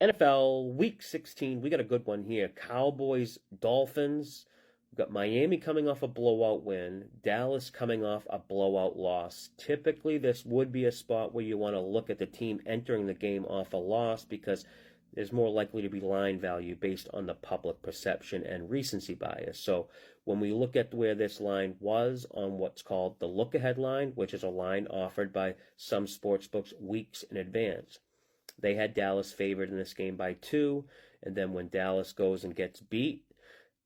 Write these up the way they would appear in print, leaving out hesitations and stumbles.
NFL Week 16, we got a good one here. Cowboys, Dolphins. We've got Miami coming off a blowout win, Dallas coming off a blowout loss. Typically, this would be a spot where you want to look at the team entering the game off a loss because there's more likely to be line value based on the public perception and recency bias. So when we look at where this line was on what's called the look-ahead line, which is a line offered by some sportsbooks weeks in advance, they had Dallas favored in this game by 2, and then when Dallas goes and gets beat,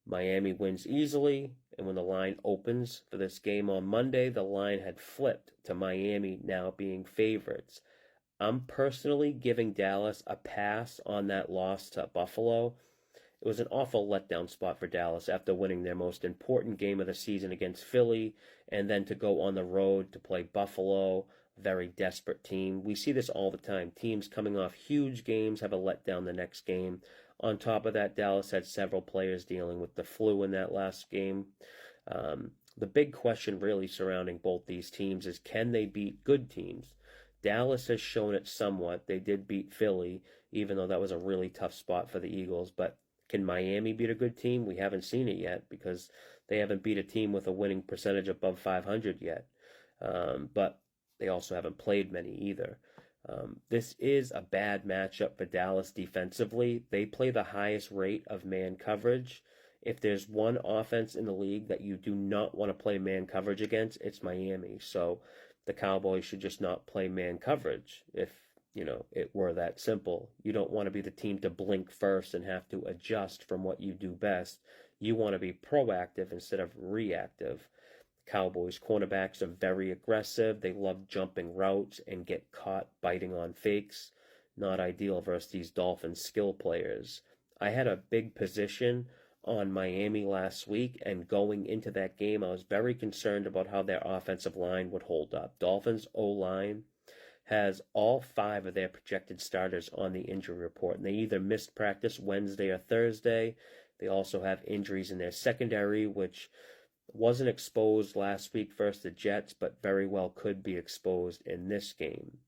Miami wins easily, and when the line opens for this game on Monday, the line had flipped to Miami now being favorites. I'm personally giving Dallas a pass on that loss to Buffalo. It was an awful letdown spot for Dallas after winning their most important game of the season against Philly, and then to go on the road to play Buffalo, very desperate team. We see this all the time. Teams coming off huge games have a letdown the next game. On top of that, Dallas had several players dealing with the flu in that last game. The big question really surrounding both these teams is, can they beat good teams? Dallas has shown it somewhat. They did beat Philly, even though that was a really tough spot for the Eagles. But can Miami beat a good team? We haven't seen it yet because they haven't beat a team with a winning percentage above 500 yet. But they also haven't played many either. This is a bad matchup for Dallas defensively. They play the highest rate of man coverage. If there's one offense in the league that you do not want to play man coverage against, it's Miami. So the Cowboys should just not play man coverage if, it were that simple. You don't want to be the team to blink first and have to adjust from what you do best. You want to be proactive instead of reactive. Cowboys cornerbacks are very aggressive. They love jumping routes and get caught biting on fakes. Not ideal versus these Dolphins skill players. I had a big position on Miami last week, and going into that game, I was very concerned about how their offensive line would hold up. Dolphins O-line has all 5 of their projected starters on the injury report, and they either missed practice Wednesday or Thursday. They also have injuries in their secondary, which wasn't exposed last week versus the Jets, but very well could be exposed in this game.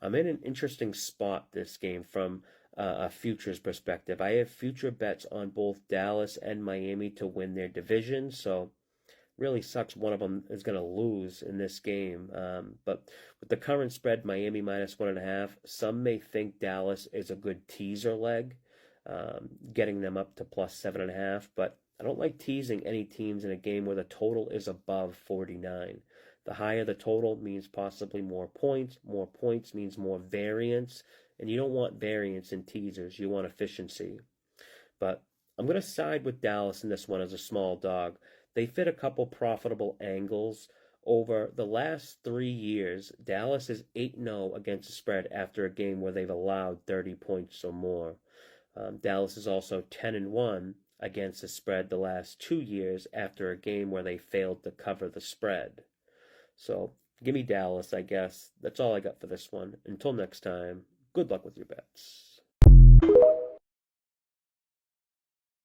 I'm in an interesting spot this game from a futures perspective. I have future bets on both Dallas and Miami to win their division, so really sucks one of them is going to lose in this game. But with the current spread, Miami minus 1.5, some may think Dallas is a good teaser leg, getting them up to plus 7.5, but I don't like teasing any teams in a game where the total is above 49. The higher the total means possibly more points. More points means more variance. And you don't want variance in teasers. You want efficiency. But I'm going to side with Dallas in this one as a small dog. They fit a couple profitable angles. Over the last 3 years, Dallas is 8-0 against the spread after a game where they've allowed 30 points or more. Dallas is also 10-1 against the spread the last 2 years after a game where they failed to cover the spread. So give me Dallas, I guess. That's all I got for this one. Until next time, good luck with your bets.